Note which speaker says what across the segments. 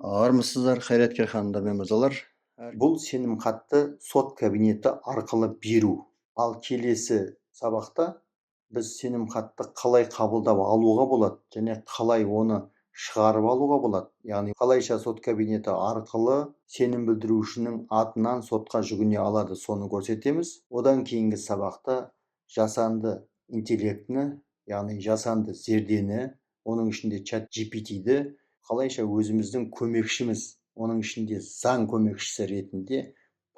Speaker 1: Армысыздар, қайраткер ханымдар мен мырзалар. Бұл сенім хатты сот кабинеті арқылы беру. Ал келесі сабақта біз сенім хатты қалай қабылдап алуға болады және қалай оны шығарып алуға болады. Яғни қалайша сот кабинеті арқылы сенім білдірушінің атынан сотқа жүгіне алады, соны көрсетеміз. Одан кейінгі сабақта жасанды интеллектіні, яғни жасанды зердені, оның ішінде чат GPT-ді қалайша өзіміздің көмекшіміз, оның ішінде заң көмекшісі ретінде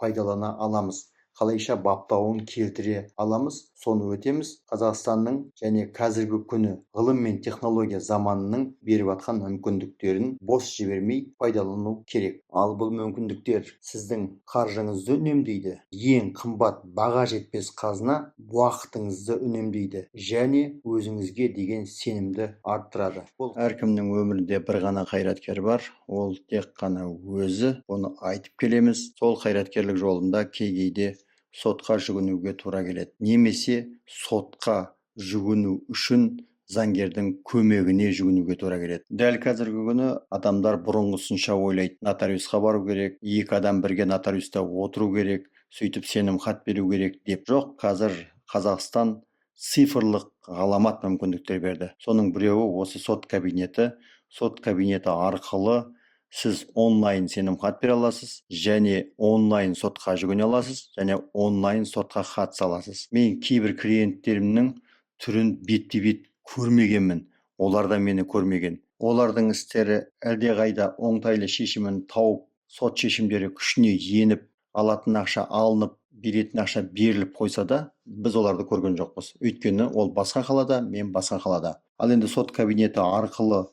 Speaker 1: пайдалана аламыз. Қалайша баптауын келтіре аламыз, соны өтеміз. Қазақстанның және қазіргі күні ғылым мен технология заманының беріп атқан мүмкіндіктерін бос жібермей пайдалану керек. Ал бұл мүмкіндіктер сіздің қаржыңызды үнемдейді. Ең қымбат баға жетпес қазына уақытыңызды үнемдейді және өзіңізге деген сенімді арттырады. Бұл әркімнің өмірінде бір ғана қайраткер бар, ол тек қана өзі. Оны айтып келеміз. Сол қайраткерлік жолында кейде сотқа жүгінуге тура келеді. Немесе сотқа жүгіну үшін заңгердің көмегіне жүгінуге тура келеді. Дәл қазіргі күні адамдар бұрынғысынша ойлайды. Нотариусқа бару керек, екі адам бірге нотариуста отыру керек, сөйтіп сенім хат беру керек деп. Жоқ, қазір Қазақстан цифрлық ғаламат мүмкіндіктер берді. Соның біреуі осы сот кабинеті. Сот кабинеті арқылы сіз онлайн сенім хат бере аласыз және онлайн сотқа жүгіне аласыз және онлайн сотқа қатыса аласыз. Мен кейбір клиенттерімнің түрін бетпе-бет көрмегенмін. Олар да мені көрмеген. Олардың істері әлдеқайда оңтайлы шешімін тауып, сот шешімдері күшіне еніп, алатын ақша алынып, беретін ақша беріліп қойса да, біз оларды көрген жоқпыз. Өйткені ол басқа қалада, мен басқа қалада. Ал енді сот кабинеті арқылы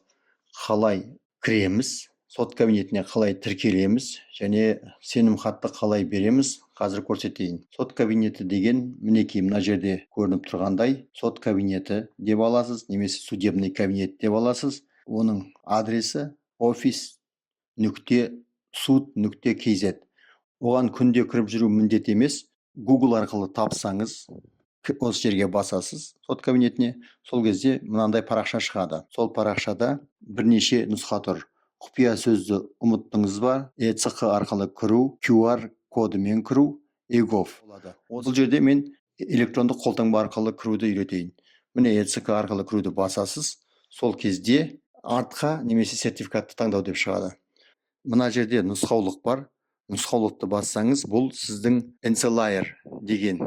Speaker 1: қалай кіреміз, сот кабинетіне қалай тіркелеміз және сенім хатты қалай береміз, қазір көрсетейін. Сот кабинеті деген мінекей мына жерде көрініп тұрғандай сот кабинеті деп аласыз, немесе судебный кабинет деп аласыз. Оның адресі office.sud.kz. Оған күнде кіріп жүру міндет емес. Google арқылы тапсаңыз, осы жерге басасыз сот кабинетіне. Сол кезде мынандай парақша шығады. Сол парақшада бірнеше нұсқа тұр. Құпия сөзді ұмыттыңыз ба? ECQ арқылы кіру, QR кодымен кіру, EGOV. Бұл жерде мен электрондық қолтаңба арқылы кіруді үйретейін. Міне ECQ арқылы кіруді басасыз. Сол кезде артқа немесе сертификатты таңдау деп шығады. Мына жерде нұсқаулық бар. Нұсқаулықты бассаңыз, бұл сіздің NCLIR деген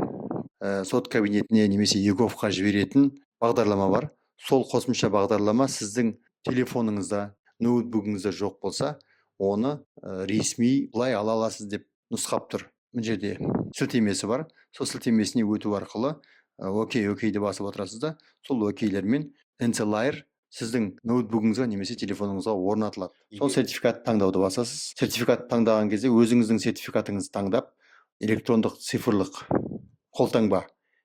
Speaker 1: сот кабинетіне немесе EGOV-ға жіберетін бағдарлама бар. Сол қосымша бағдарлама сіздің телефоныңызда, ноутбугыңызда жоқ болса, оны ресми былай ала аласыз деп нұсқап тұр. Мына жерде сілтемесі бар. Сол сілтемесіне өту арқылы окейді басып отырасыз да, сол окейлермен NCLIR сіздің ноутбугыңызға немесе телефоныңызға орнатылады. Сол сертификат таңдауды басасыз. Сертификат таңдаған кезде өзіңіздің сертификатыңызды таңдап, электрондық цифрлық қолтаңба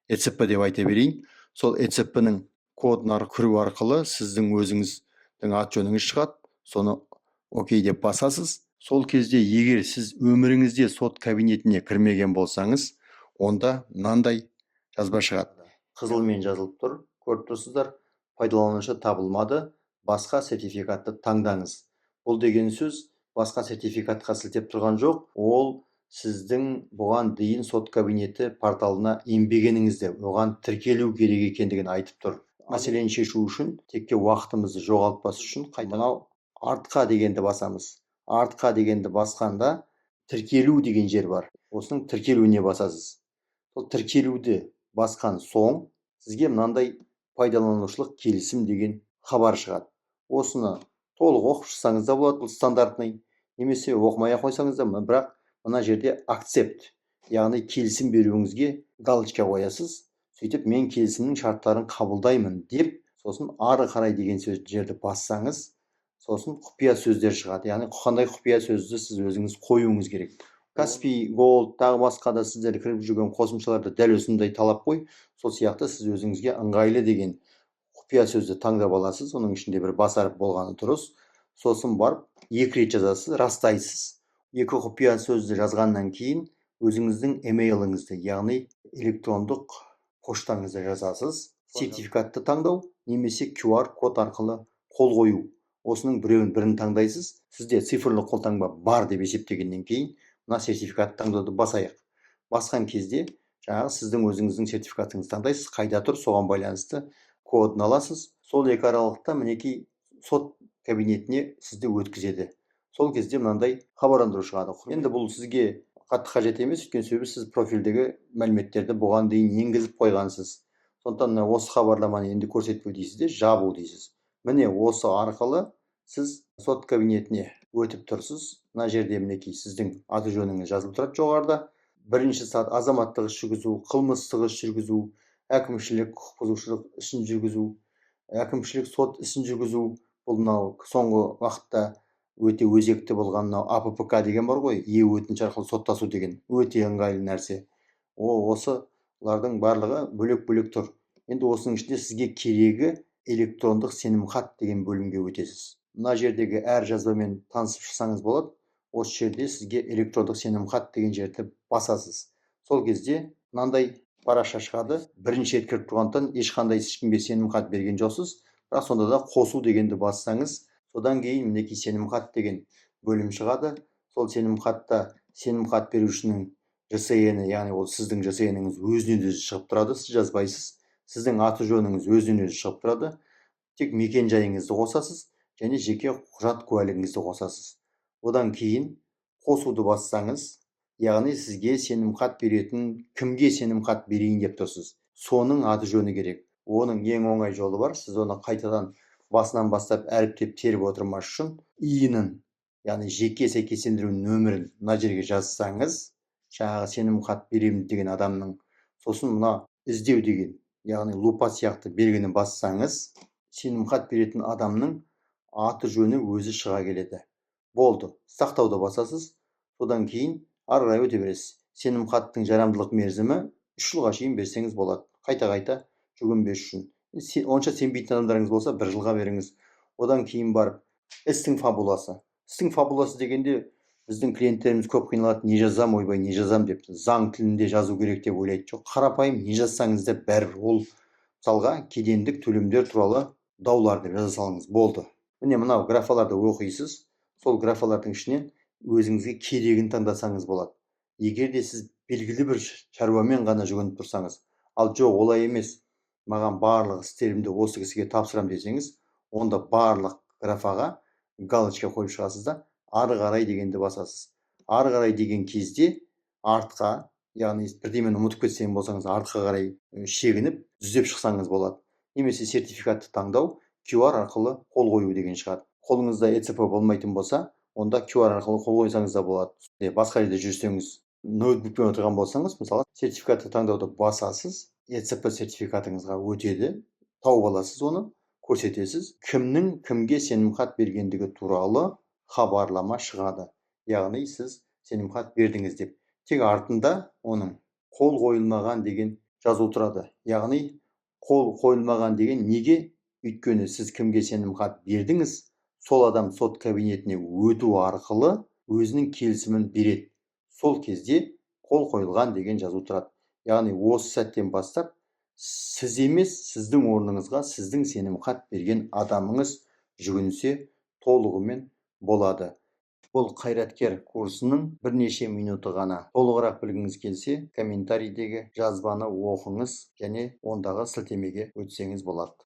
Speaker 1: ECP деп айта берейін. Сол ECP-нің кодына кіру арқылы сіздің өзіңіздің ат жөніңіз шығады. Соны окей деп басасыз. Сол кезде егер сіз өміріңізде сот кабинетіне кірмеген болсаңыз, онда мынандай жазба шығады. Қызылмен жазылып тұр. Көріп тұрсыздар. Пайдаланушы табылмады. Басқа сертификатты таңдаңыз. Бұл деген сөз басқа сертификатқа сілтеп тұрған жоқ. Ол сіздің бұған дейін сот кабинеті порталына енбегеніңізді, оған тіркелу керек екендігін айтып тұр. Мәселені шешу үшін, текке уақытымызды жоғалтпас үшін қайтадан артқа дегенді басамыз. Артқа дегенді басқанда тіркелу деген жер бар. Осының тіркелуіне басасыз. Сол тіркелуді басқан соң сізге мынандай пайдаланушылық келісім деген хабар шығады. Осыны толық оқып шықсаңыз да болады, бұл стандартный. Немесе оқымай қойсаңыз да, бірақ мына жерде акцепт, яғни келісім беруіңізге галочка қоясыз. Сөйтіп мен келісімнің шарттарын қабылдаймын деп, сосын ары қарай деген жерді бассаңыз, сосын құпия сөздер шығады. Яғни қандай құпия сөзді сіз өзіңіз қоюыңыз керек. Каспий, Gold, тағы басқа да сіздер кіріп жүрген қосымшаларды дәл осындай талап қой. Сол сияқты сіз өзіңізге ыңғайлы деген құпия сөзді таңдап аласыз. Оның ішінде бір басарып болғаны дұрыс. Сосын барып, екі рет жазасыз, растайсыз. Екі құпия сөзді жазғаннан кейін өзіңіздің емейліңізді, яғни электрондық поштаңызды жазасыз. Сертификатты таңдау немесе QR код арқылы қол қою. осының бірін таңдайсыз. Сізде цифрлы қолтаңба бар деп есептегеннен кейін мына сертификатты таңдауды басайық. Басқан кезде жаңағы сіздің өзіңіздің сертификатыңызды таңдайсыз, қайда тұр, соған байланысты кодын аласыз. Сол екі аралықта мінекей сот кабинетіне сізді өткізеді. Сол кезде мынандай хабарландыру шығады. Енді бұл сізге қатты қажет емес, өйткені себебі сіз профильдегі мәліметтерді бұған дейін енгізіп қойғансыз. Сондықтан осы хабарламаны енді көрсетпеу дейсіз де, жабу дейсіз. Міне осы арқылы сіз сот кабинетіне өтіп тұрсыз. Мына жерде мінекей сіздің аты жөніңіз жазылып тұрады жоғарыда. Бірінші сат азаматтық іс жүргізу, қылмыстық іс жүргізу, әкімшілік құқық бұзушылық ісін жүргізу, әкімшілік сот ісін жүргізу. Бұл мынау соңғы уақытта өте өзекті болған мынау АППК деген бар ғой, өтініш арқылы соттасу деген өте ыңғайлы нәрсе. Осылардың барлығы бөлек-бөлек тұр. Енді осының ішінде сізге керегі электрондық сенімхат деген бөлімге өтесіз. Мына жердегі әр жазбамен танысып шықсаңыз болады. Осы жерде сізге электрондық сенімхат деген жерді басасыз. Сол кезде мынандай параша шығады. Бірінші рет кіріп тұрғандықтан ешқандай ешкімге сенімхат берген жоқсыз. Бірақ сонда да қосу дегенді бассаңыз, содан кейін мінекей сенімхат деген бөлім шығады. Сол сенімхатта сенімхат берушінің ЖСН-і, яғни ол сіздің ЖСН-іңіз өзінен өзі шығып тұрады, сіз жазбайсыз. Сіздің аты жөніңіз өзінен өзі шығып тұрады. Тек мекен жайыңызды қосасыз және жеке құжат куәлігіңізді қосасыз. Одан кейін қосуды бассаңыз, яғни сізге сенімхат беретін, кімге сенімхат берейін деп тұрсыз. Соның аты жөні керек. Оның ең оңай жолы бар. Сіз оны қайтадан басынан бастап әріптеп теріп отырмас үшін иінін, яғни жеке сәйкестендіру нөмірін мына жерге жазсаңыз, жаңағы сенімхат беремін деген адамның, сосын мына іздеу деген, яғни лупа сияқты белгіні бассаңыз, сенімхат беретін адамның аты жөні өзі шыға келеді. Болды. Сақтауды басасыз. Содан кейін ары қарай өте бересіз. Сенімхаттың жарамдылық мерзімі 3 жылға шейін берсеңіз болады. Қайта жүгінбес үшін. Онша сенбейтін адамдарыңыз болса 1 жылға беріңіз. Одан кейін барып істің фабуласы. Істің фабуласы дегенде біздің клиенттеріміз көп қиналады. Не жазам, ойбай, не жазам деп. Заң тілінде жазу керек деп ойлайды. Жоқ, қарапайым не жазсаңыз да бәрібір ол, мысалға кедендік төлемдер туралы даулар деп жаза салыңыз, болды. Міне мынау графаларды оқисыз. Сол графалардың ішінен өзіңізге керегін таңдасаңыз болады. Егер де сіз белгілі бір шаруамен ғана жүгініп тұрсаңыз, ал жоқ, олай емес, маған барлық істерімді осы кісіге тапсырам десеңіз, онда барлық графаға галочка қойып шығасыз да, ары қарай дегенді басасыз. Ары қарай деген кезде артқа, яғни бірдемені ұмытып кетсең болсаңыз, артқа қарай шегініп түзеп шықсаңыз болады. Немесе сертификатты таңдау, QR арқылы қол қою деген шығады. Қолыңызда ЭЦП болмайтын болса, онда QR арқылы қол қойсаңыз да болады. Басқа жерде жүрсеңіз, ноутбукпен отырған болсаңыз, мысалы, сертификатты таңдауды басасыз, ЭЦП сертификатыңызға өтеді, тауып аласыз оны, көрсетесіз. Кімнің кімге сенімхат бергендігі туралы хабарлама шығады. Яғни сіз сенімхат бердіңіз деп. Тек артында оның қол қойылмаған деген жазу тұрады. Яғни қол қойылмаған деген неге? Өйткені сіз кімге сенімхат бердіңіз, сол адам сот кабинетіне өту арқылы өзінің келісімін береді. Сол кезде қол қойылған деген жазу тұрады. Яғни осы сәттен бастап сіз емес, сіздің орныңызға сіздің сенімхат берген адамыңыз жүгінсе толығымен болады. Бұл қайраткер курсының бірнеше минуты ғана. Толығырақ білгіңіз келсе, комментарийдегі жазбаны оқыңыз және ондағы сілтемеге өтсеңіз болады.